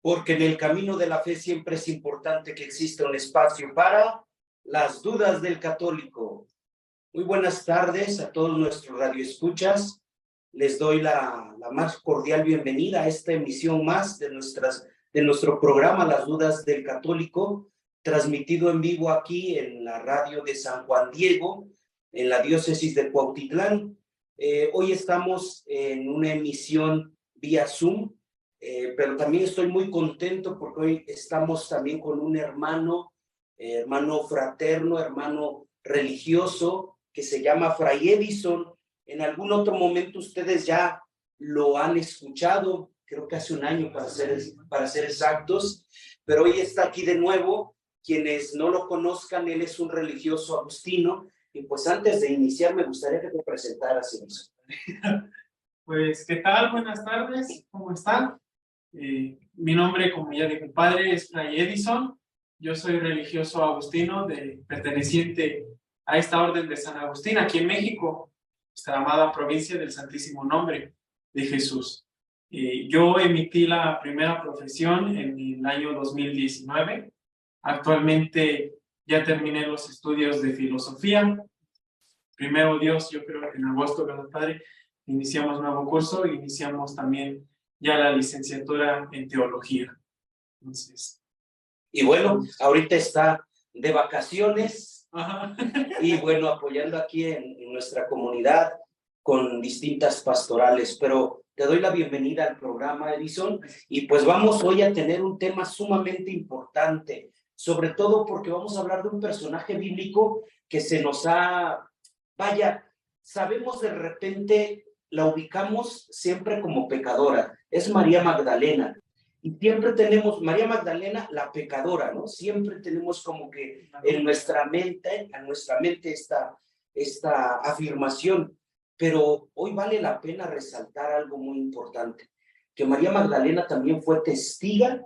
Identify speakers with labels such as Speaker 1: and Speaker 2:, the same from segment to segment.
Speaker 1: porque en el camino de la fe siempre es importante que exista un espacio para las dudas del católico. Muy buenas tardes a todos nuestros radioescuchas. Les doy la más cordial bienvenida a esta emisión más de nuestro programa Las Dudas del Católico, transmitido en vivo aquí en la radio de San Juan Diego, en la diócesis de Cuautitlán. Hoy estamos en una emisión vía Zoom, pero también estoy muy contento porque hoy estamos también con un hermano fraterno, hermano religioso, que se llama Fray Edison. En algún otro momento ustedes ya lo han escuchado, creo que hace un año para ser exactos, pero hoy está aquí de nuevo. Quienes no lo conozcan, él es un religioso agustino. Y pues antes de iniciar me gustaría que te presentaras, Edison.
Speaker 2: Pues, ¿qué tal? Buenas tardes, ¿cómo están? Mi nombre, como ya dijo el padre, es Fray Edison. Yo soy religioso agustino, perteneciente a esta orden de San Agustín, aquí en México, nuestra amada provincia del Santísimo Nombre de Jesús. Yo emití la primera profesión en el año 2019. Actualmente ya terminé los estudios de filosofía. Primero Dios, yo creo que en agosto, ¿verdad, padre? Iniciamos nuevo curso, iniciamos también ya la licenciatura en teología. Entonces,
Speaker 1: y bueno, ahorita está de vacaciones.
Speaker 2: Ajá.
Speaker 1: Y bueno, apoyando aquí en nuestra comunidad con distintas pastorales. Pero te doy la bienvenida al programa, Edison, y pues vamos hoy a tener un tema sumamente importante, sobre todo porque vamos a hablar de un personaje bíblico que se nos ha, sabemos de repente, la ubicamos siempre como pecadora, es María Magdalena. Y siempre tenemos María Magdalena, la pecadora, ¿no? Siempre tenemos como que en nuestra mente esta afirmación. Pero hoy vale la pena resaltar algo muy importante, que María Magdalena también fue testiga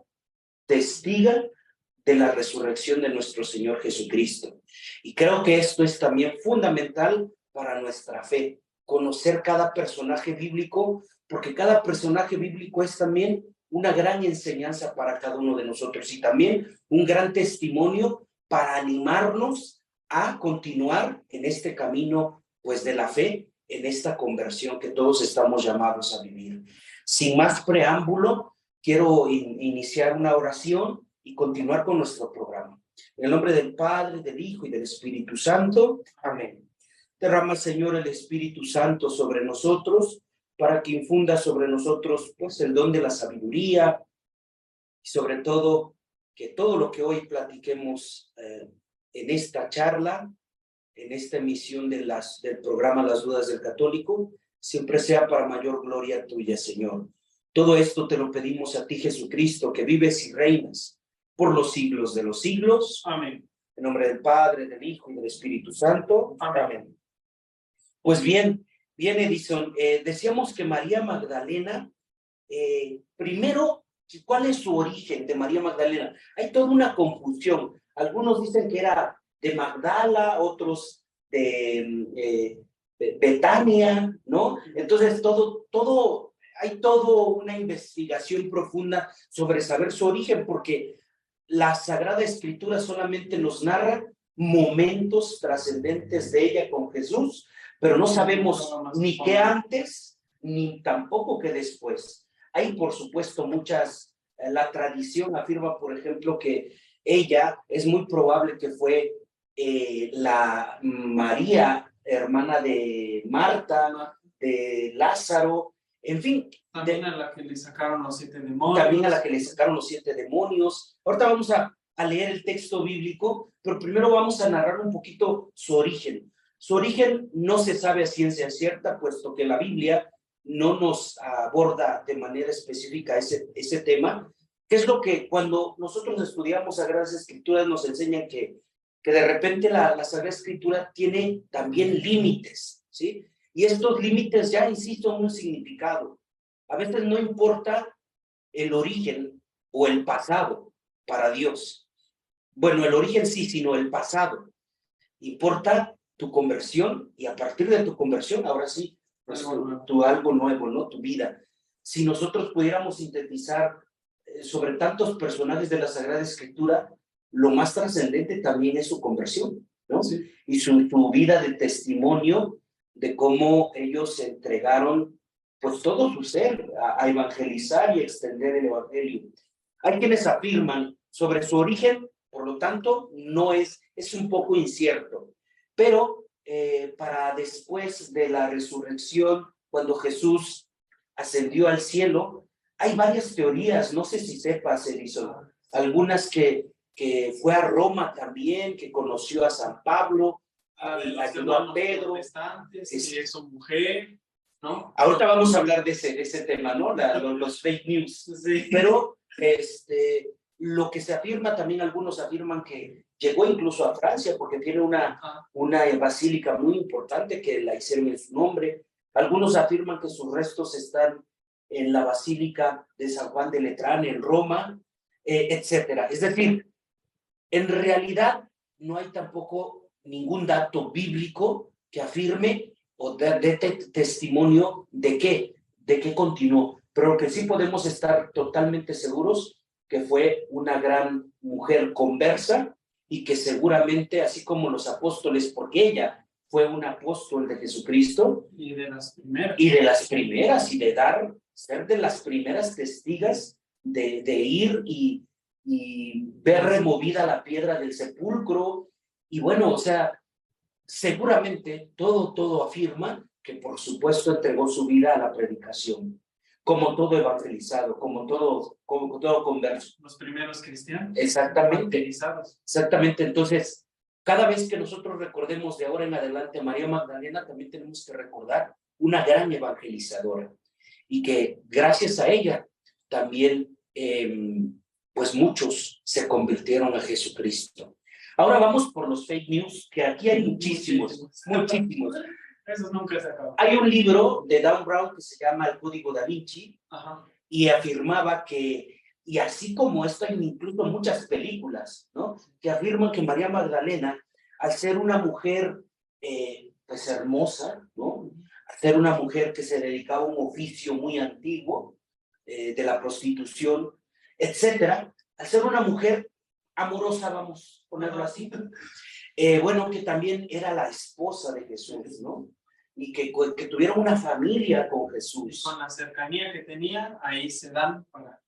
Speaker 1: de la resurrección de nuestro Señor Jesucristo. Y creo que esto es también fundamental para nuestra fe, conocer cada personaje bíblico, porque cada personaje bíblico es también una gran enseñanza para cada uno de nosotros y también un gran testimonio para animarnos a continuar en este camino, pues, de la fe, en esta conversión que todos estamos llamados a vivir. Sin más preámbulo, quiero iniciar una oración y continuar con nuestro programa. En el nombre del Padre, del Hijo y del Espíritu Santo. Amén. Derrama, Señor, el Espíritu Santo sobre nosotros, para que infunda sobre nosotros pues el don de la sabiduría y sobre todo que todo lo que hoy platiquemos en esta charla, en esta emisión del programa Las Dudas del Católico, siempre sea para mayor gloria tuya, Señor. Todo esto te lo pedimos a ti, Jesucristo, que vives y reinas por los siglos de los siglos.
Speaker 2: Amén.
Speaker 1: En nombre del Padre, del Hijo y del Espíritu Santo.
Speaker 2: Amén.
Speaker 1: Amén. Pues bien, Edison, decíamos que María Magdalena, primero, ¿cuál es su origen de María Magdalena? Hay toda una confusión. Algunos dicen que era de Magdala, otros de Betania, ¿no? Entonces, hay todo una investigación profunda sobre saber su origen, porque la Sagrada Escritura solamente nos narra momentos trascendentes de ella con Jesús, pero no sabemos ni qué antes, ni tampoco qué después. Hay, por supuesto, la tradición afirma, por ejemplo, que ella es muy probable que fue la María, hermana de Marta, de Lázaro, en fin.
Speaker 2: También a la que le sacaron los 7 demonios.
Speaker 1: También a la que le sacaron los 7 demonios. Ahorita vamos a leer el texto bíblico, pero primero vamos a narrar un poquito su origen. Su origen no se sabe a ciencia cierta, puesto que la Biblia no nos aborda de manera específica ese tema, que es lo que cuando nosotros estudiamos Sagradas Escrituras nos enseñan que de repente la Sagrada Escritura tiene también límites, ¿sí? Y estos límites ya, insisto, en un significado. A veces no importa el origen o el pasado para Dios. Bueno, el origen sí, sino el pasado. Importa tu conversión y a partir de tu conversión, ahora sí, pues tu algo nuevo, ¿no? Tu vida. Si nosotros pudiéramos sintetizar sobre tantos personajes de la Sagrada Escritura, lo más trascendente también es su conversión, ¿no?
Speaker 2: Sí.
Speaker 1: Y su vida de testimonio de cómo ellos se entregaron, pues todo su ser, a evangelizar y extender el evangelio. Hay quienes afirman sobre su origen, por lo tanto, no es un poco incierto, pero para después de la resurrección, cuando Jesús ascendió al cielo, hay varias teorías, no sé si sepas, Edison, algunas que fue a Roma también, que conoció a San Pablo, ayudó a Pedro.
Speaker 2: Que es su mujer, ¿no?
Speaker 1: Ahorita vamos a hablar de ese tema, ¿no? Los fake news.
Speaker 2: Sí.
Speaker 1: Pero lo que se afirma, también algunos afirman que llegó incluso a Francia, porque tiene una basílica muy importante que la hicieron en su nombre. Algunos afirman que sus restos están en la Basílica de San Juan de Letrán, en Roma, etcétera. Es decir, en realidad no hay tampoco ningún dato bíblico que afirme o dé testimonio de qué continuó. Pero lo que sí podemos estar totalmente seguros que fue una gran mujer conversa y que seguramente, así como los apóstoles, porque ella fue un apóstol de Jesucristo.
Speaker 2: Y de las primeras.
Speaker 1: Y de ser de las primeras testigas de ir y ver removida la piedra del sepulcro. Y bueno, o sea, seguramente todo afirma que por supuesto entregó su vida a la predicación, como todo evangelizado, como todo converso.
Speaker 2: Los primeros cristianos.
Speaker 1: Exactamente.
Speaker 2: Evangelizados.
Speaker 1: Exactamente. Entonces, cada vez que nosotros recordemos de ahora en adelante a María Magdalena, también tenemos que recordar una gran evangelizadora y que gracias a ella también pues muchos se convirtieron a Jesucristo. Ahora vamos por los fake news, que aquí hay muchísimos.
Speaker 2: Esos nunca se acaban.
Speaker 1: Hay un libro de Dan Brown que se llama El Código Da Vinci.
Speaker 2: Ajá.
Speaker 1: Y afirmaba que, y así como esto hay incluso muchas películas, ¿no? Que afirman que María Magdalena, al ser una mujer pues hermosa, ¿no? Al ser una mujer que se dedicaba a un oficio muy antiguo de la prostitución, etcétera, al ser una mujer amorosa, vamos a ponerlo así, bueno, que también era la esposa de Jesús, ¿no? Y que tuvieron una familia con Jesús.
Speaker 2: Y con la cercanía que tenía, ahí se dan para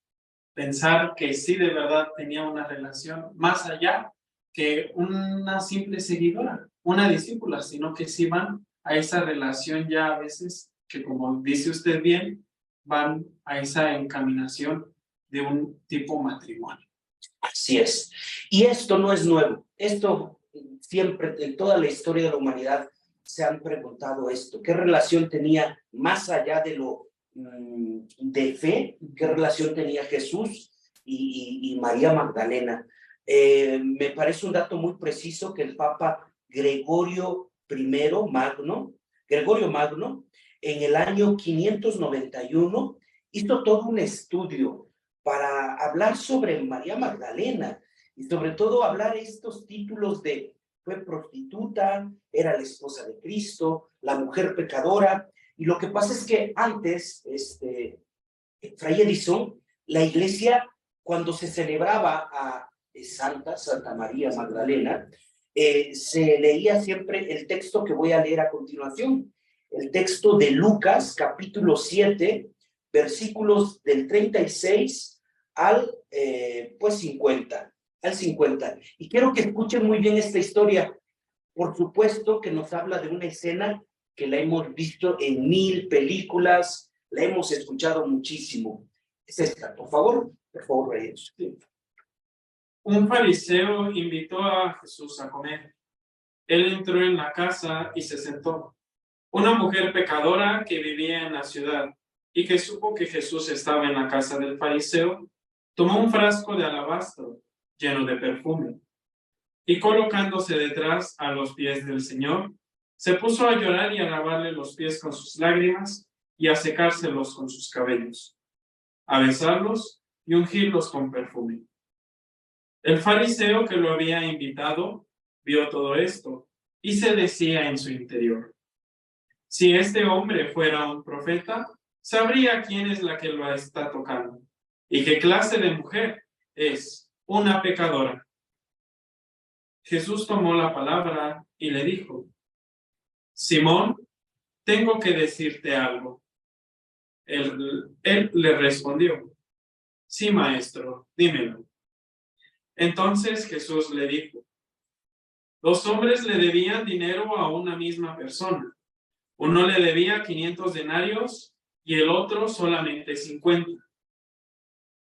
Speaker 2: pensar que sí de verdad tenía una relación más allá que una simple seguidora, una discípula, sino que sí van a esa relación ya a veces que, como dice usted bien, van a esa encaminación de un tipo matrimonio.
Speaker 1: Así es. Y esto no es nuevo. Esto siempre, en toda la historia de la humanidad, se han preguntado esto. ¿Qué relación tenía más allá de lo de fe? ¿Qué relación tenía Jesús y María Magdalena? Me parece un dato muy preciso que el Papa Gregorio Magno, en el año 591, hizo todo un estudio para hablar sobre María Magdalena y sobre todo hablar estos títulos de fue prostituta, era la esposa de Cristo, la mujer pecadora. Y lo que pasa es que antes, Fray Edison, la iglesia, cuando se celebraba a Santa María Magdalena, se leía siempre el texto que voy a leer a continuación, el texto de Lucas, capítulo 7, versículos del 36 al 50. Y quiero que escuchen muy bien esta historia. Por supuesto que nos habla de una escena que la hemos visto en 1000 películas, la hemos escuchado muchísimo. Es esta, por favor, Reyes.
Speaker 2: Un fariseo invitó a Jesús a comer. Él entró en la casa y se sentó. Una mujer pecadora que vivía en la ciudad y que supo que Jesús estaba en la casa del fariseo, tomó un frasco de alabastro lleno de perfume y colocándose detrás a los pies del Señor, se puso a llorar y a lavarle los pies con sus lágrimas y a secárselos con sus cabellos, a besarlos y ungirlos con perfume. El fariseo que lo había invitado vio todo esto y se decía en su interior: si este hombre fuera un profeta, sabría quién es la que lo está tocando, ¿Y qué clase de mujer es? Una pecadora. Jesús tomó la palabra y le dijo: Simón, tengo que decirte algo. Él le respondió: Sí, maestro, dímelo. Entonces Jesús le dijo: 2 hombres le debían dinero a una misma persona. Uno le debía 500 denarios y el otro solamente 50.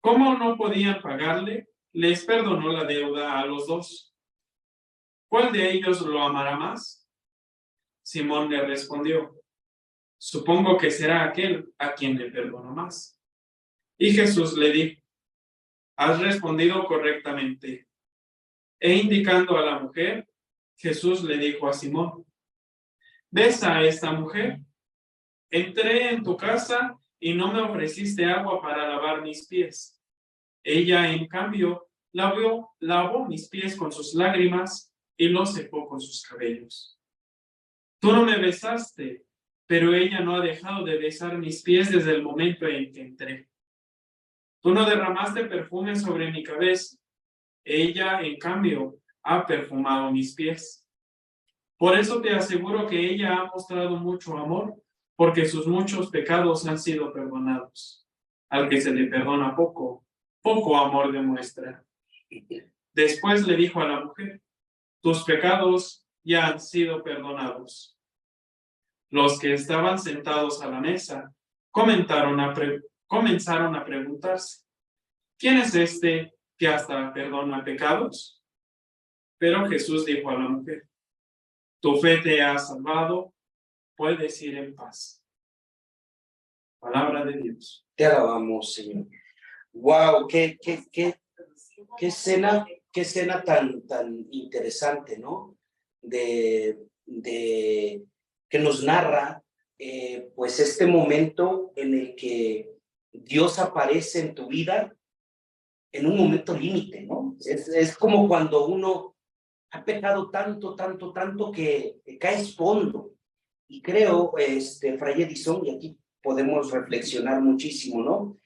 Speaker 2: Como no podían pagarle, les perdonó la deuda a los dos. ¿Cuál de ellos lo amará más? Simón le respondió: Supongo que será aquel a quien le perdonó más. Y Jesús le dijo: Has respondido correctamente. E indicando a la mujer, Jesús le dijo a Simón: ¿Ves a esta mujer? Entré en tu casa y no me ofreciste agua para lavar mis pies. Ella, en cambio, lavó mis pies con sus lágrimas y los secó con sus cabellos. Tú no me besaste, pero ella no ha dejado de besar mis pies desde el momento en que entré. Tú no derramaste perfume sobre mi cabeza. Ella, en cambio, ha perfumado mis pies. Por eso te aseguro que ella ha mostrado mucho amor, porque sus muchos pecados han sido perdonados. Al que se le perdona poco, poco amor demuestra. Después le dijo a la mujer: Tus pecados ya han sido perdonados. Los que estaban sentados a la mesa comenzaron a preguntarse: ¿Quién es este que hasta perdona pecados? Pero Jesús dijo a la mujer: Tu fe te ha salvado, puedes ir en paz. Palabra de Dios.
Speaker 1: Te alabamos, Señor. Wow, qué escena tan interesante, ¿no? De que nos narra pues este momento en el que Dios aparece en tu vida en un momento límite, ¿no? Es como cuando uno ha pecado tanto que caes fondo. Y creo, Fray Edison, y aquí podemos reflexionar muchísimo, ¿no?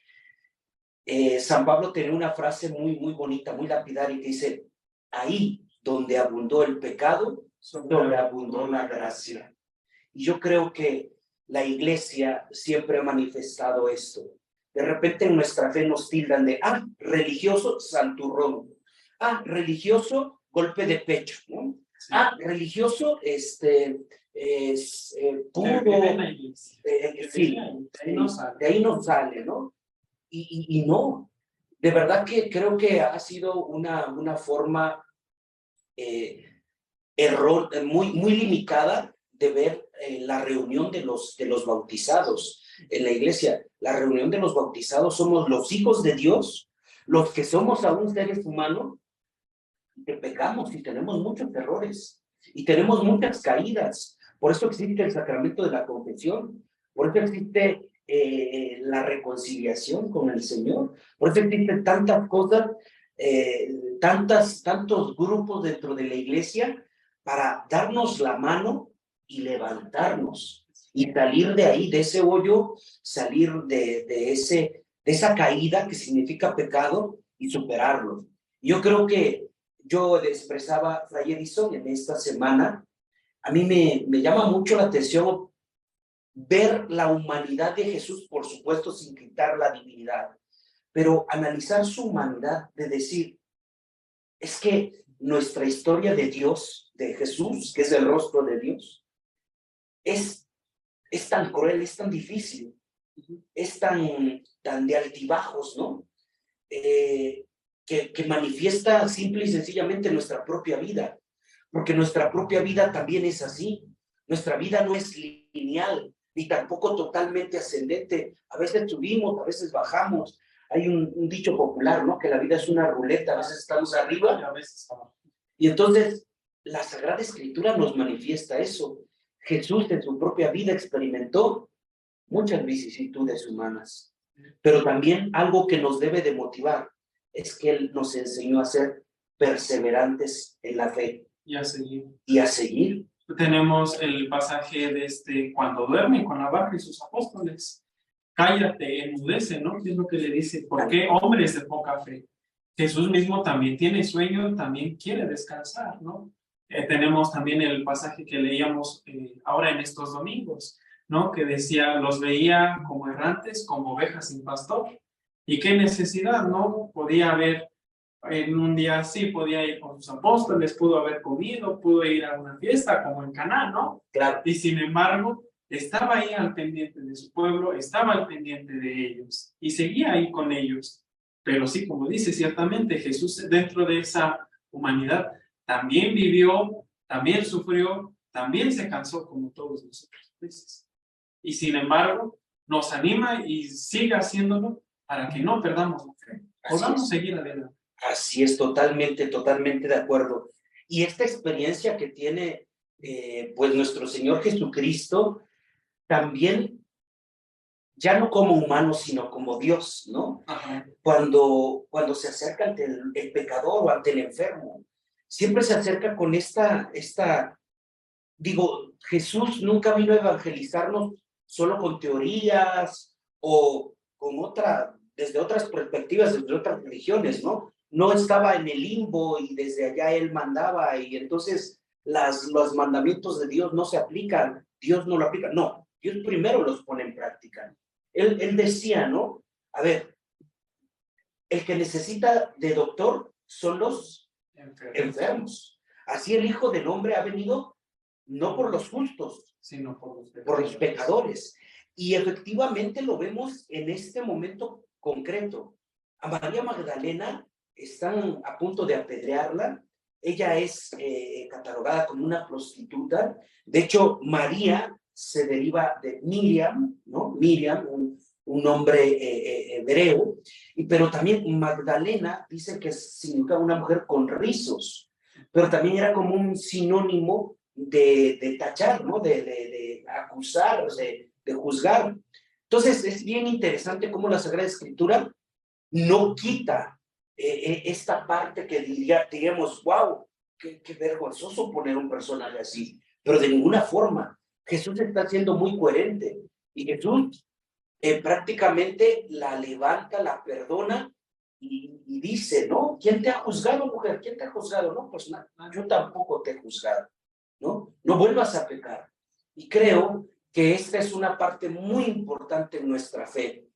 Speaker 1: San Pablo tenía una frase muy bonita, muy lapidaria, que dice: ahí donde abundó el pecado, donde abundó la gracia. Y yo creo que la iglesia siempre ha manifestado esto. De repente en nuestra fe nos tildan de: religioso, santurrón. Religioso, golpe de pecho, ¿no? Sí. Religioso, puro. Sí, de ahí no sale, ¿no? Y no, de verdad que creo que ha sido una forma muy limitada de ver la reunión de los bautizados en la iglesia. La reunión de los bautizados somos los hijos de Dios, los que somos aún seres humanos, que pecamos y tenemos muchos errores y tenemos muchas caídas. Por eso existe el sacramento de la confesión, por eso existe la reconciliación con el Señor, por eso existen tantas cosas, tantos grupos dentro de la iglesia para darnos la mano y levantarnos y salir de ahí, de ese hoyo, salir de esa caída que significa pecado y superarlo. Yo creo que yo expresaba, Fray Edison, en esta semana, a mí me llama mucho la atención ver la humanidad de Jesús, por supuesto, sin quitar la divinidad, pero analizar su humanidad, de decir, es que nuestra historia de Dios, de Jesús, que es el rostro de Dios, es tan cruel, es tan difícil, es tan de altibajos, ¿no? Que manifiesta simple y sencillamente nuestra propia vida, porque nuestra propia vida también es así. Nuestra vida no es lineal, ni tampoco totalmente ascendente. A veces subimos, a veces bajamos. Hay un dicho popular, ¿no? Que la vida es una ruleta, a veces estamos arriba y a veces abajo. Y entonces la Sagrada Escritura nos manifiesta eso. Jesús en su propia vida experimentó muchas vicisitudes humanas, pero también algo que nos debe de motivar es que Él nos enseñó a ser perseverantes en la fe.
Speaker 2: Y a seguir.
Speaker 1: Y a seguir.
Speaker 2: Tenemos el pasaje de cuando duerme con la barca y sus apóstoles. cállate, enmudece, ¿no? ¿Qué es lo que le dice? ¿Por qué hombres de poca fe? Jesús mismo también tiene sueño, también quiere descansar, ¿no? Tenemos también el pasaje que leíamos ahora en estos domingos, ¿no? Que decía, los veía como errantes, como ovejas sin pastor. ¿Y qué necesidad, no? Podía haber, en un día así, podía ir con sus apóstoles, pudo haber comido, pudo ir a una fiesta como en Caná, ¿no?
Speaker 1: Claro.
Speaker 2: Y sin embargo, estaba ahí al pendiente de su pueblo, estaba al pendiente de ellos y seguía ahí con ellos. Pero sí, como dice, ciertamente Jesús dentro de esa humanidad también vivió, también sufrió, también se cansó como todos nosotros a veces. Y sin embargo, nos anima y sigue haciéndolo para que no perdamos la fe. Podamos seguir adelante.
Speaker 1: Así es, totalmente, totalmente de acuerdo. Y esta experiencia que tiene pues nuestro Señor Jesucristo, también ya no como humano, sino como Dios, ¿no?
Speaker 2: Ajá.
Speaker 1: Cuando se acerca ante el pecador o ante el enfermo, siempre se acerca con digo, Jesús nunca vino a evangelizarnos solo con teorías o con desde otras perspectivas, desde otras religiones, ¿no? No estaba en el limbo y desde allá él mandaba y entonces los mandamientos de Dios no se aplican, Dios no lo aplica, no, Dios primero los pone en práctica. Él decía, ¿no? A ver, el que necesita de doctor son los enfermos. Así el Hijo del Hombre ha venido no por los justos,
Speaker 2: sino
Speaker 1: por los pecadores. Y efectivamente lo vemos en este momento concreto. A María Magdalena están a punto de apedrearla. Ella es catalogada como una prostituta. De hecho, María se deriva de Miriam, ¿no? Miriam, un nombre hebreo, pero también Magdalena dice que significa una mujer con rizos, pero también era como un sinónimo de tachar, ¿no? De acusar, de juzgar. Entonces, es bien interesante cómo la Sagrada Escritura no quita esta parte que diríamos, wow, qué vergonzoso poner un personaje así, pero de ninguna forma. Jesús está siendo muy coherente y Jesús prácticamente la levanta, la perdona y dice, ¿no? ¿Quién te ha juzgado, mujer? ¿Quién te ha juzgado? No, pues yo tampoco te he juzgado, ¿no? No vuelvas a pecar. Y creo que esta es una parte muy importante en nuestra fe.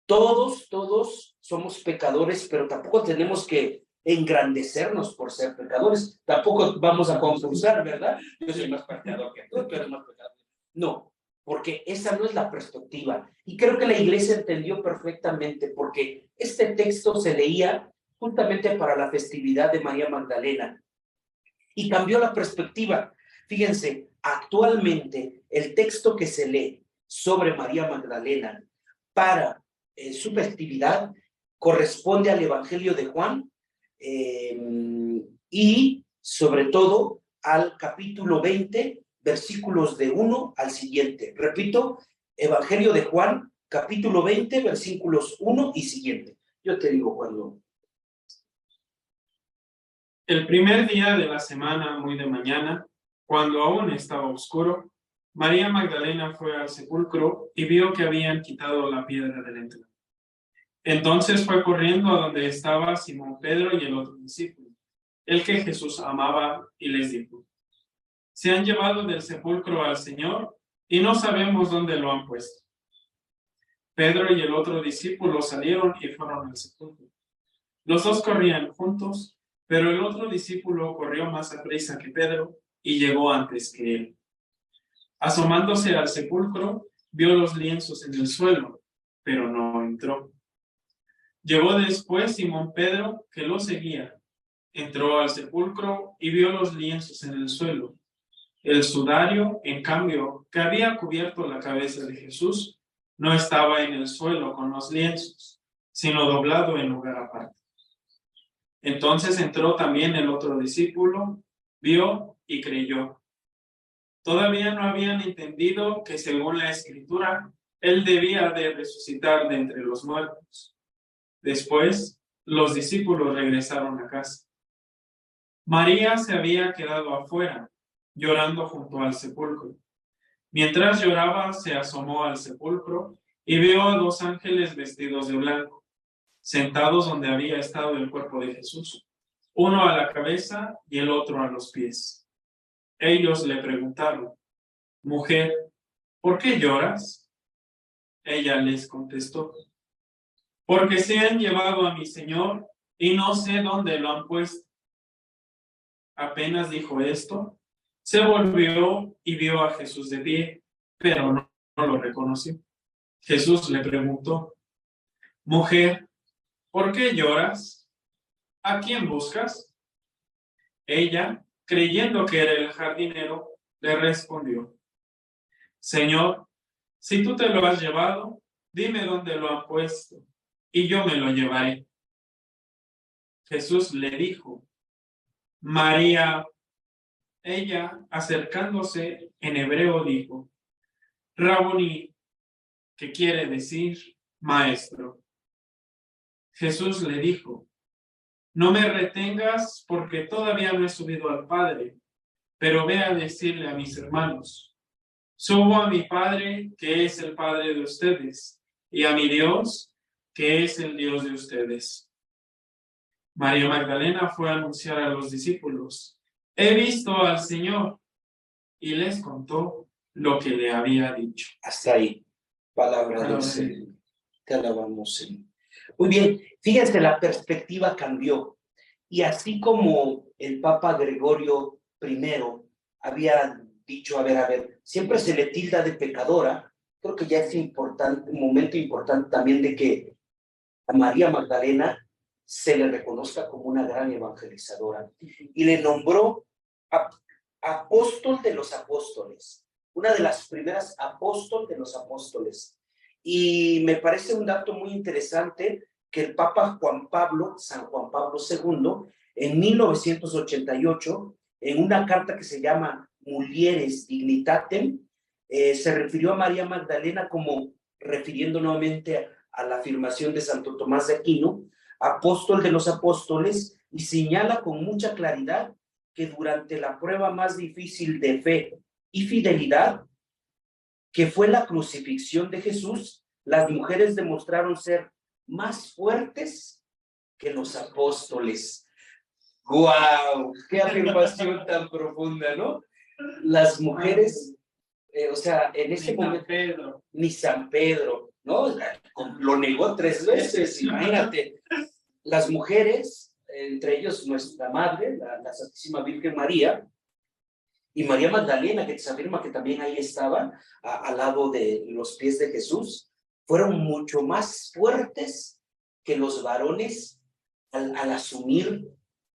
Speaker 1: Todos somos pecadores, pero tampoco tenemos que engrandecernos por ser pecadores. Tampoco vamos a concursar, ¿verdad? Yo soy más pecador que tú eres más pecador. No, porque esa no es la perspectiva. Y creo que la iglesia entendió perfectamente, porque este texto se leía justamente para la festividad de María Magdalena y cambió la perspectiva. Fíjense, actualmente el texto que se lee sobre María Magdalena para su festividad corresponde al Evangelio de Juan y sobre todo al capítulo 20, versículos de 1 al siguiente. Repito, Evangelio de Juan, capítulo 20, versículos 1 y siguiente. Yo te digo cuando.
Speaker 2: El primer día de la semana, muy de mañana, cuando aún estaba oscuro, María Magdalena fue al sepulcro y vio que habían quitado la piedra de la entrada. Entonces fue corriendo a donde estaba Simón Pedro y el otro discípulo, el que Jesús amaba, y les dijo: se han llevado del sepulcro al Señor y no sabemos dónde lo han puesto. Pedro y el otro discípulo salieron y fueron al sepulcro. Los dos corrían juntos, pero el otro discípulo corrió más aprisa que Pedro y llegó antes que él. Asomándose al sepulcro, vio los lienzos en el suelo, pero no entró. Llegó después Simón Pedro, que lo seguía. Entró al sepulcro y vio los lienzos en el suelo. El sudario, en cambio, que había cubierto la cabeza de Jesús, no estaba en el suelo con los lienzos, sino doblado en lugar aparte. Entonces entró también el otro discípulo, vio y creyó. Todavía no habían entendido que, según la Escritura, él debía de resucitar de entre los muertos. Después, los discípulos regresaron a casa. María se había quedado afuera, llorando junto al sepulcro. Mientras lloraba, se asomó al sepulcro y vio a dos ángeles vestidos de blanco, sentados donde había estado el cuerpo de Jesús, uno a la cabeza y el otro a los pies. Ellos le preguntaron: Mujer, ¿por qué lloras? Ella les contestó: Porque se han llevado a mi Señor y no sé dónde lo han puesto. Apenas dijo esto, se volvió y vio a Jesús de pie, pero no lo reconoció. Jesús le preguntó: Mujer, ¿por qué lloras? ¿A quién buscas? Ella, creyendo que era el jardinero, le respondió: Señor, si tú te lo has llevado, dime dónde lo han puesto, y yo me lo llevaré. Jesús le dijo: María. Ella, acercándose, en hebreo dijo: Raboni, que quiere decir maestro. Jesús le dijo: No me retengas, porque todavía no he subido al Padre, pero ve a decirle a mis hermanos: Subo a mi Padre, que es el Padre de ustedes, y a mi Dios, que es el Dios de ustedes. María Magdalena fue a anunciar a los discípulos: He visto al Señor, y les contó lo que le había dicho.
Speaker 1: Hasta ahí, palabra del Señor. Te alabamos, Señor. Muy bien, fíjense, la perspectiva cambió. Y así como el Papa Gregorio I había dicho, a ver, siempre se le tilda de pecadora, creo que ya es importante, un momento importante también de que a María Magdalena se le reconozca como una gran evangelizadora. Y le nombró apóstol de los apóstoles, una de las primeras apóstol de los apóstoles. Y me parece un dato muy interesante que el Papa San Juan Pablo II, en 1988, en una carta que se llama Mulieres Dignitatem, se refirió a María Magdalena como, refiriendo nuevamente a la afirmación de Santo Tomás de Aquino, apóstol de los apóstoles, y señala con mucha claridad que durante la prueba más difícil de fe y fidelidad, que fue la crucifixión de Jesús, las mujeres demostraron ser más fuertes que los apóstoles. ¡Guau! ¡Qué afirmación tan profunda!, ¿no? Las mujeres, o sea, en ese momento, ni San Pedro, ¿no? Lo negó 3 veces, imagínate. Las mujeres, entre ellos nuestra madre, la Santísima Virgen María, y María Magdalena, que se afirma que también ahí estaba, al lado de los pies de Jesús, fueron mucho más fuertes que los varones al asumir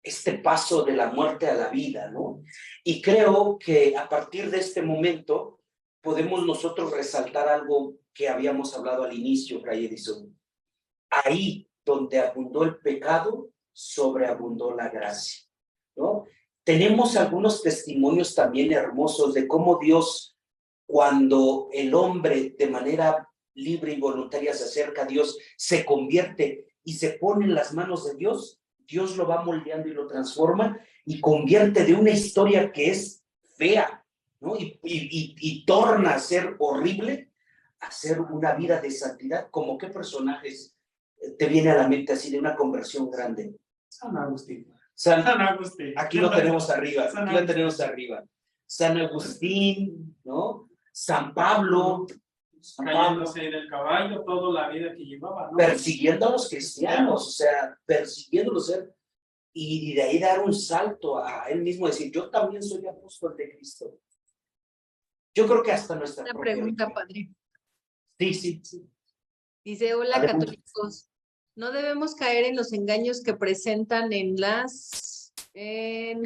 Speaker 1: este paso de la muerte a la vida, ¿no? Y creo que a partir de este momento podemos nosotros resaltar algo que habíamos hablado al inicio, Fray Edison. Ahí donde abundó el pecado, sobreabundó la gracia, ¿no? Tenemos algunos testimonios también hermosos de cómo Dios, cuando el hombre de manera libre y voluntaria se acerca a Dios, se convierte y se pone en las manos de Dios, Dios lo va moldeando y lo transforma y convierte de una historia que es fea, ¿no? Y torna a ser horrible, a ser una vida de santidad. ¿Como qué personajes te viene a la mente así de una conversión grande?
Speaker 2: San Agustín.
Speaker 1: San Agustín. Aquí lo tenemos arriba, aquí lo tenemos arriba. San Agustín, ¿no? San Pablo.
Speaker 2: Cayéndose del caballo, toda la vida que llevaba, ¿no?
Speaker 1: Persiguiendo a los cristianos, o sea, persiguiéndolos. Y de ahí dar un salto a él mismo, decir, yo también soy apóstol de Cristo. Yo creo que hasta nuestra
Speaker 3: Una pregunta, padre.
Speaker 1: Sí.
Speaker 3: Dice: hola,
Speaker 1: Adelante.
Speaker 3: católicos. No debemos caer en los engaños que presentan en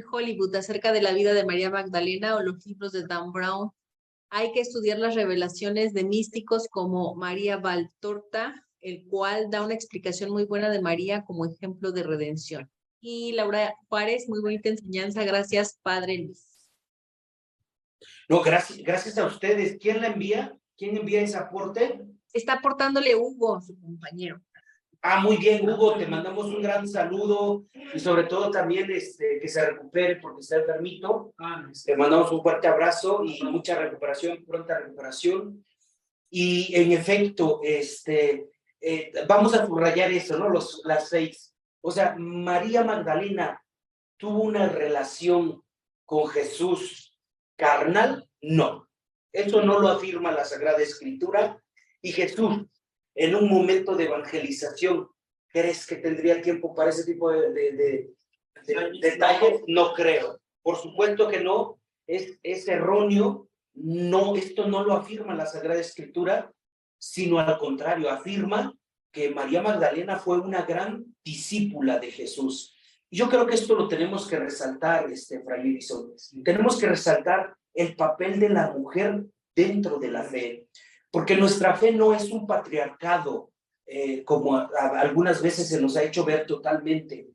Speaker 3: Hollywood acerca de la vida de María Magdalena o los libros de Dan Brown. Hay que estudiar las revelaciones de místicos como María Valtorta, el cual da una explicación muy buena de María como ejemplo de redención. Y Laura Juárez, muy bonita enseñanza. Gracias, padre Luis.
Speaker 1: No, gracias a ustedes. ¿Quién la envía? ¿Quién envía ese aporte?
Speaker 3: Está aportándole Hugo, su compañero.
Speaker 1: Muy bien, Hugo, te mandamos un gran saludo y sobre todo también que se recupere porque está enfermito. Te mandamos un fuerte abrazo y mucha recuperación, pronta recuperación. Y en efecto, vamos a subrayar eso, ¿no? Las 6. O sea, María Magdalena tuvo una relación con Jesús carnal, no. Eso no lo afirma la Sagrada Escritura. Y Jesús, en un momento de evangelización, ¿crees que tendría tiempo para ese tipo de detalles? No creo. Por supuesto que no. Es erróneo. No, esto no lo afirma la Sagrada Escritura, sino al contrario, afirma que María Magdalena fue una gran discípula de Jesús. Y yo creo que esto lo tenemos que resaltar, Fray Edison. Tenemos que resaltar el papel de la mujer dentro de la fe, porque nuestra fe no es un patriarcado, como algunas veces se nos ha hecho ver totalmente.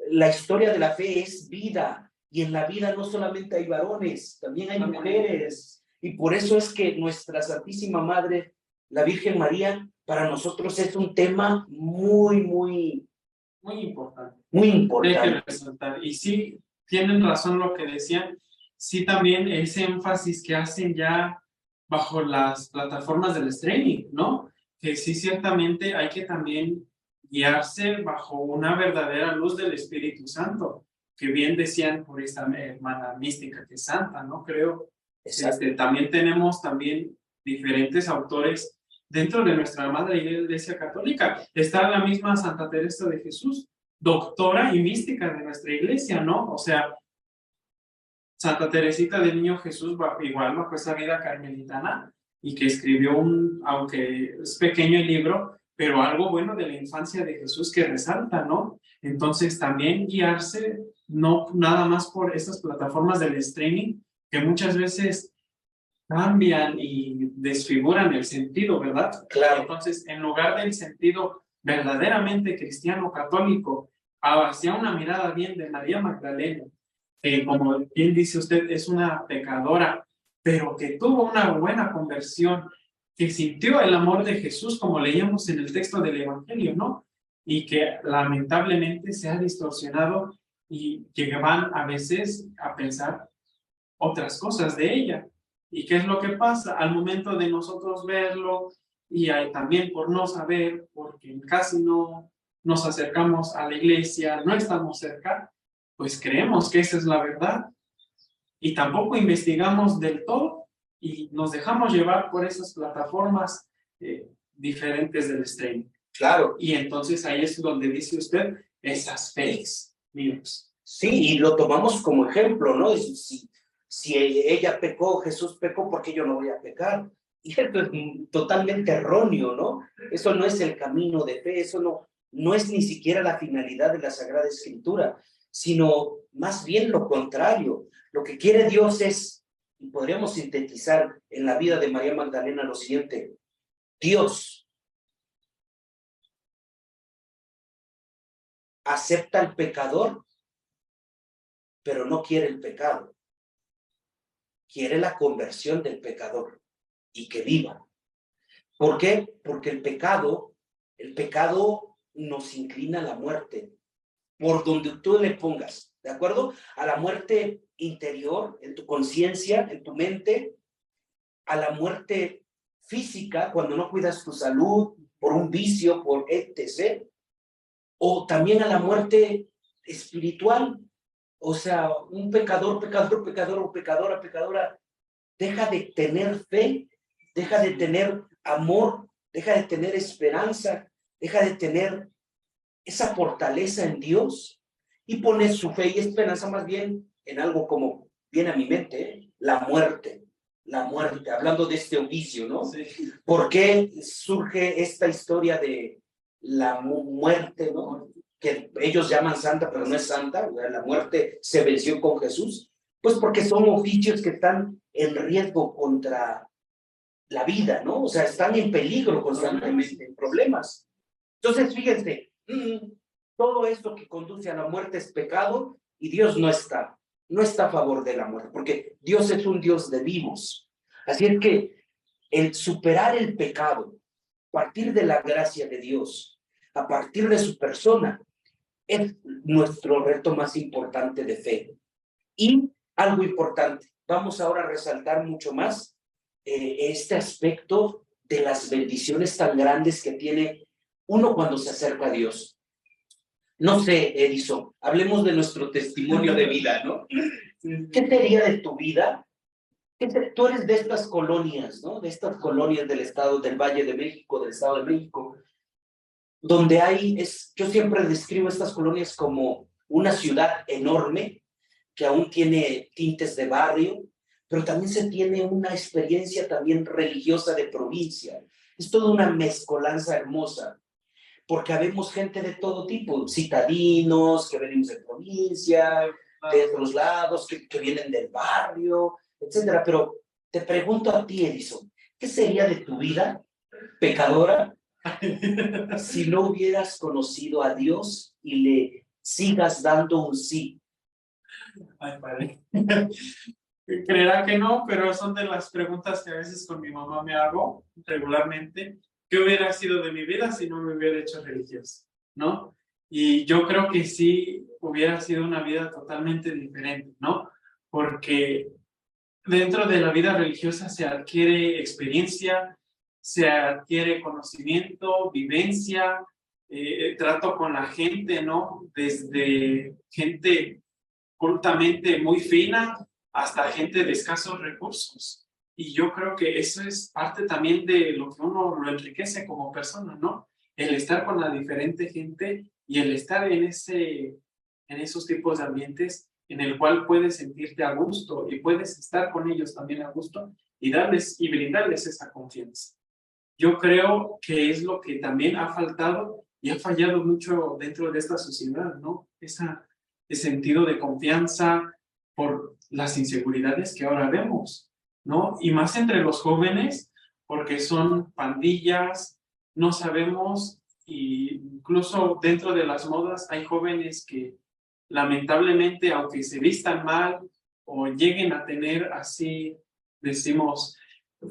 Speaker 1: La historia de la fe es vida, y en la vida no solamente hay varones, también hay mujeres, y por eso es que nuestra Santísima Madre, la Virgen María, para nosotros es un tema muy
Speaker 2: importante.
Speaker 1: Muy importante.
Speaker 2: Hay que resaltar. Y sí, tienen razón lo que decían. Sí, también ese énfasis que hacen ya bajo las plataformas del streaming, ¿no? Que sí, ciertamente hay que también guiarse bajo una verdadera luz del Espíritu Santo, que bien decían por esta hermana mística que es santa, ¿no? Creo. También tenemos diferentes autores dentro de nuestra Madre Iglesia Católica. Está la misma Santa Teresa de Jesús, doctora y mística de nuestra iglesia, ¿no? O sea, Santa Teresita del Niño Jesús, igual bajo esa vida carmelitana, y que escribió aunque es pequeño el libro, pero algo bueno de la infancia de Jesús que resalta, ¿no? Entonces también guiarse, no nada más por estas plataformas del streaming, que muchas veces cambian y desfiguran el sentido, ¿verdad?
Speaker 1: Claro.
Speaker 2: Entonces, en lugar del sentido verdaderamente cristiano católico, hacia una mirada bien de María Magdalena, que como bien dice usted, es una pecadora, pero que tuvo una buena conversión, que sintió el amor de Jesús, como leíamos en el texto del Evangelio, ¿no? Y que lamentablemente se ha distorsionado y que van a veces a pensar otras cosas de ella. ¿Y qué es lo que pasa? Al momento de nosotros verlo, y también por no saber, porque casi no nos acercamos a la iglesia, no estamos cerca, pues creemos que esa es la verdad, y tampoco investigamos del todo, y nos dejamos llevar por esas plataformas diferentes del streaming.
Speaker 1: Claro.
Speaker 2: Y entonces ahí es donde dice usted, esas fake news.
Speaker 1: Sí, y lo tomamos como ejemplo, ¿no? Si ella pecó, Jesús pecó, ¿por qué yo no voy a pecar? Y esto es totalmente erróneo, ¿no? Eso no es el camino de fe, eso no es ni siquiera la finalidad de la Sagrada Escritura, sino más bien lo contrario. Lo que quiere Dios es, y podríamos sintetizar en la vida de María Magdalena lo siguiente: Dios acepta al pecador, pero no quiere el pecado. Quiere la conversión del pecador y que viva. ¿Por qué? Porque el pecado nos inclina a la muerte, por donde tú le pongas, ¿de acuerdo? A la muerte interior, en tu conciencia, en tu mente, a la muerte física, cuando no cuidas tu salud, por un vicio, por etc., o también a la muerte espiritual. O sea, un pecador o pecadora, deja de tener fe, deja de tener amor, deja de tener esperanza, deja de tener esa fortaleza en Dios y pone su fe y esperanza más bien en algo como viene a mi mente, la muerte, hablando de este oficio, ¿no?
Speaker 2: Sí.
Speaker 1: ¿Por qué surge esta historia de la muerte, ¿no? Que ellos llaman santa, pero no es santa, la muerte se venció con Jesús? Pues porque son oficios que están en riesgo contra la vida, ¿no? O sea, están en peligro constantemente, en problemas. Entonces, fíjense, todo esto que conduce a la muerte es pecado y Dios no está a favor de la muerte, porque Dios es un Dios de vivos. Así es que el superar el pecado, a partir de la gracia de Dios, a partir de su persona, es nuestro reto más importante de fe. Y algo importante, vamos ahora a resaltar mucho más este aspecto de las bendiciones tan grandes que tiene uno cuando se acerca a Dios. No sé, Edison, hablemos de nuestro testimonio de vida, ¿no? ¿Qué sería de tu vida? Tú eres de estas colonias, ¿no? De estas colonias del estado del Valle de México, del Estado de México, donde yo siempre describo estas colonias como una ciudad enorme que aún tiene tintes de barrio, pero también se tiene una experiencia también religiosa de provincia. Es toda una mezcolanza hermosa, porque habemos gente de todo tipo, citadinos, que venimos de provincia, de otros lados, que vienen del barrio, etcétera. Pero te pregunto a ti, Edison, ¿qué sería de tu vida pecadora si no hubieras conocido a Dios y le sigas dando un sí?
Speaker 2: Ay, padre. Creerá que no, pero son de las preguntas que a veces con mi mamá me hago regularmente. ¿Qué hubiera sido de mi vida si no me hubiera hecho religioso? ¿No? Y yo creo que sí hubiera sido una vida totalmente diferente, ¿no? Porque dentro de la vida religiosa se adquiere experiencia, se adquiere conocimiento, vivencia, trato con la gente, ¿no? Desde gente cultamente muy fina hasta gente de escasos recursos. Y yo creo que eso es parte también de lo que uno lo enriquece como persona, ¿no? El estar con la diferente gente y el estar en esos tipos de ambientes en el cual puedes sentirte a gusto y puedes estar con ellos también a gusto y darles y brindarles esa confianza. Yo creo que es lo que también ha faltado y ha fallado mucho dentro de esta sociedad, ¿no? Ese sentido de confianza por las inseguridades que ahora vemos, ¿no? Y más entre los jóvenes, porque son pandillas, no sabemos, y incluso dentro de las modas hay jóvenes que lamentablemente, aunque se vistan mal o lleguen a tener así, decimos,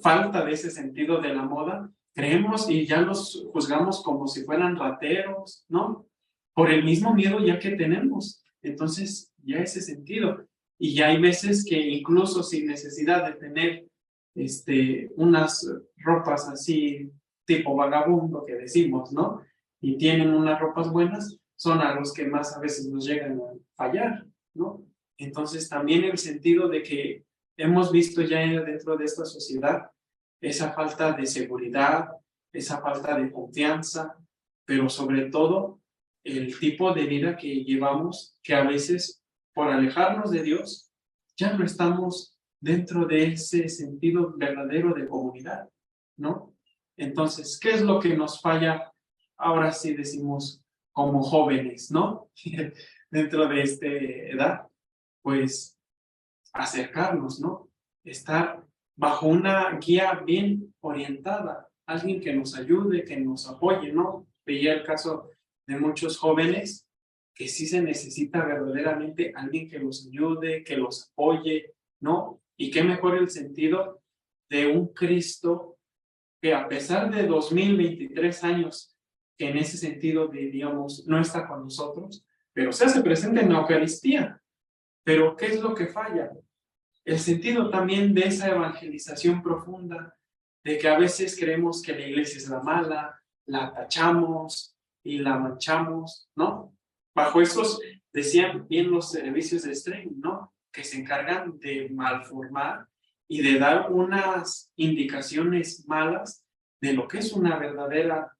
Speaker 2: falta de ese sentido de la moda, creemos y ya los juzgamos como si fueran rateros, ¿no? Por el mismo miedo ya que tenemos. Entonces, ya ese sentido. Y ya hay veces que incluso sin necesidad de tener unas ropas así tipo vagabundo que decimos, ¿no? Y tienen unas ropas buenas, son a los que más a veces nos llegan a fallar, ¿no? Entonces, también el sentido de que hemos visto ya dentro de esta sociedad esa falta de seguridad, esa falta de confianza, pero sobre todo el tipo de vida que llevamos, que a veces por alejarnos de Dios, ya no estamos dentro de ese sentido verdadero de comunidad, ¿no? Entonces, ¿qué es lo que nos falla? Ahora sí decimos como jóvenes, ¿no? Dentro de esta edad, pues acercarnos, ¿no? Estar bajo una guía bien orientada, alguien que nos ayude, que nos apoye, ¿no? Veía el caso de muchos jóvenes que sí se necesita verdaderamente alguien que los ayude, que los apoye, ¿no? Y qué mejor el sentido de un Cristo que a pesar de 2023 años, que en ese sentido, digamos, no está con nosotros, pero se hace presente en la Eucaristía. Pero ¿qué es lo que falla? El sentido también de esa evangelización profunda, de que a veces creemos que la iglesia es la mala, la tachamos y la manchamos, ¿no? Bajo esos, decían bien los servicios de streaming, ¿no? Que se encargan de malformar y de dar unas indicaciones malas de lo que es una verdadera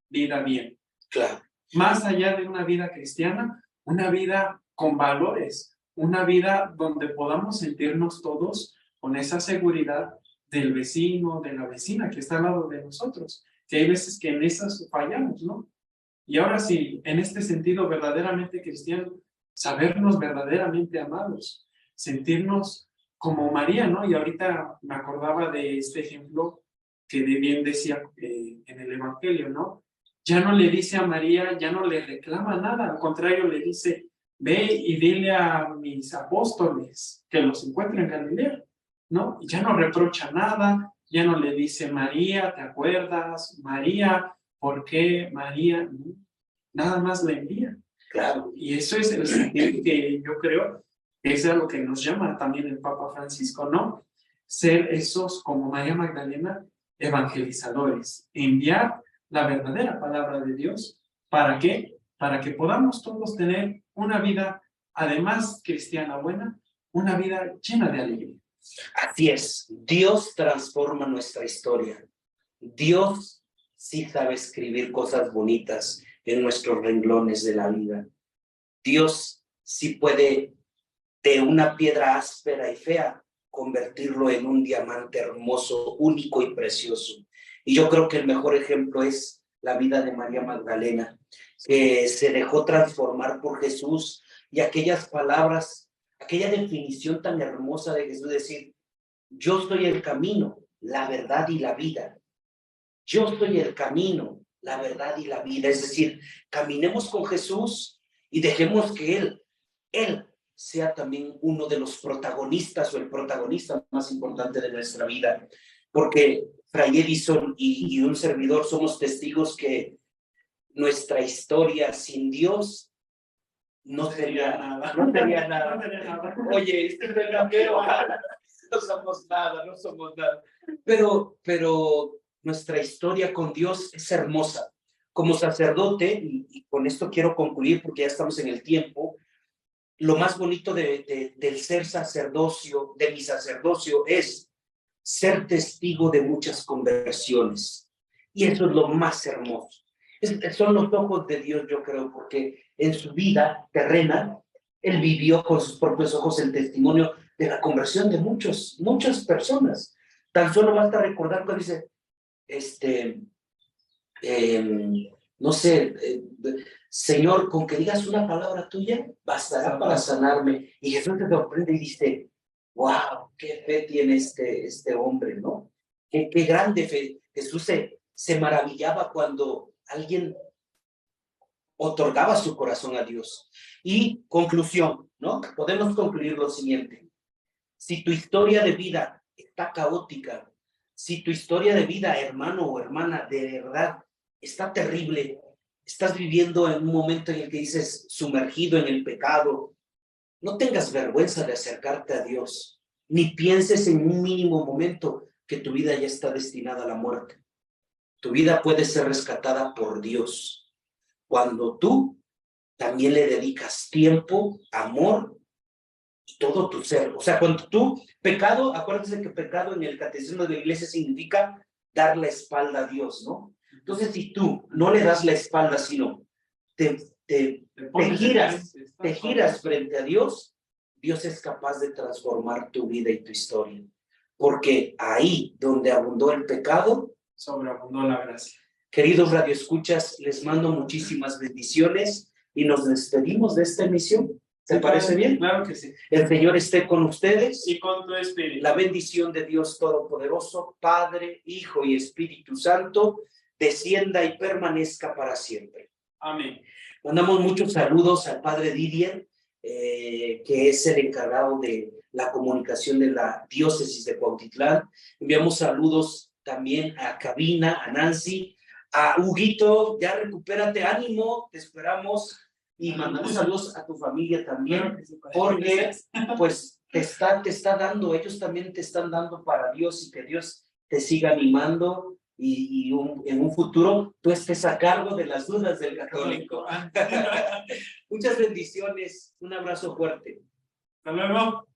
Speaker 2: vida bien.
Speaker 1: Claro.
Speaker 2: Más allá de una vida cristiana, una vida con valores, una vida donde podamos sentirnos todos con esa seguridad del vecino, de la vecina que está al lado de nosotros, que hay veces que en esas fallamos, ¿no? Y ahora sí, en este sentido verdaderamente cristiano, sabernos verdaderamente amados, sentirnos como María, ¿no? Y ahorita me acordaba de este ejemplo que bien decía en el Evangelio, ¿no? Ya no le dice a María, ya no le reclama nada, al contrario le dice, ve y dile a mis apóstoles que los encuentren en Galilea, ¿no? Y ya no reprocha nada, ya no le dice, María, ¿te acuerdas? María, ¿por qué? María, ¿no? Nada más le envía.
Speaker 1: Claro.
Speaker 2: Y eso es el sentido que yo creo que es a lo que nos llama también el Papa Francisco, ¿no? Ser esos como María Magdalena, evangelizadores, enviar la verdadera palabra de Dios. ¿Para qué? Para que podamos todos tener una vida, además cristiana buena, una vida llena de alegría.
Speaker 1: Así es, Dios transforma nuestra historia. Dios sí sabe escribir cosas bonitas en nuestros renglones de la vida. Dios sí puede, de una piedra áspera y fea, convertirlo en un diamante hermoso, único y precioso. Y yo creo que el mejor ejemplo es la vida de María Magdalena, que se dejó transformar por Jesús, y aquellas palabras, aquella definición tan hermosa de Jesús, decir: yo soy el camino, la verdad y la vida. Yo soy el camino, la verdad y la vida. Es decir, caminemos con Jesús y dejemos que Él sea también uno de los protagonistas o el protagonista más importante de nuestra vida. Porque Fray Edison y un servidor somos testigos que nuestra historia sin Dios no sería nada. No sería nada. Oye, este es el campeón. No somos nada, no somos nada. Pero nuestra historia con Dios es hermosa. Como sacerdote, y con esto quiero concluir porque ya estamos en el tiempo, lo más bonito del ser sacerdocio, de mi sacerdocio, es ser testigo de muchas conversiones. Y eso es lo más hermoso. Son los ojos de Dios, yo creo, porque en su vida terrena, Él vivió con sus propios ojos el testimonio de la conversión de muchas personas. Tan solo basta recordar cuando dice, no sé, Señor, con que digas una palabra tuya, bastará para sanarme. Y Jesús te sorprende y dice, wow, qué fe tiene este hombre, ¿no? Qué grande fe. Jesús se maravillaba cuando alguien otorgaba su corazón a Dios. Y conclusión, ¿no? Podemos concluir lo siguiente. Si tu historia de vida está caótica, si tu historia de vida, hermano o hermana, de verdad está terrible, estás viviendo en un momento en el que dices sumergido en el pecado, no tengas vergüenza de acercarte a Dios, ni pienses en un mínimo momento que tu vida ya está destinada a la muerte. Tu vida puede ser rescatada por Dios cuando tú también le dedicas tiempo, amor y todo tu ser. O sea, cuando tú, pecado, acuérdense que pecado en el catecismo de la iglesia significa dar la espalda a Dios, ¿no? Entonces, si tú no le das la espalda, sino te giras frente a Dios, Dios es capaz de transformar tu vida y tu historia. Porque ahí donde abundó el pecado,
Speaker 2: sobreabundó la gracia.
Speaker 1: Queridos radioescuchas, les mando muchísimas bendiciones y nos despedimos de esta emisión. ¿Te parece bien?
Speaker 2: Claro que sí.
Speaker 1: El Señor esté con ustedes.
Speaker 2: Y con tu espíritu.
Speaker 1: La bendición de Dios Todopoderoso, Padre, Hijo y Espíritu Santo, descienda y permanezca para siempre.
Speaker 2: Amén.
Speaker 1: Mandamos muchos saludos al Padre Didier, que es el encargado de la comunicación de la diócesis de Cuautitlán. Enviamos saludos también a Cabina, a Nancy, a Huguito, ya recupérate, ánimo, te esperamos. Y mandamos saludos a tu familia también, porque pues te está dando, ellos también te están dando para Dios, y que Dios te siga animando y en un futuro tú estés a cargo de las dudas del católico. Muchas bendiciones, un abrazo fuerte.
Speaker 2: Hasta luego.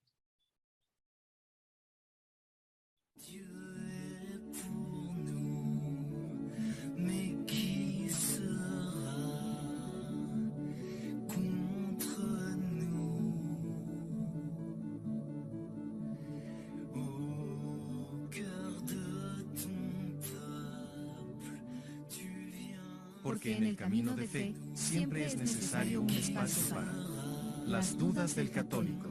Speaker 4: Porque en el camino de fe siempre es necesario un espacio para las dudas del católico.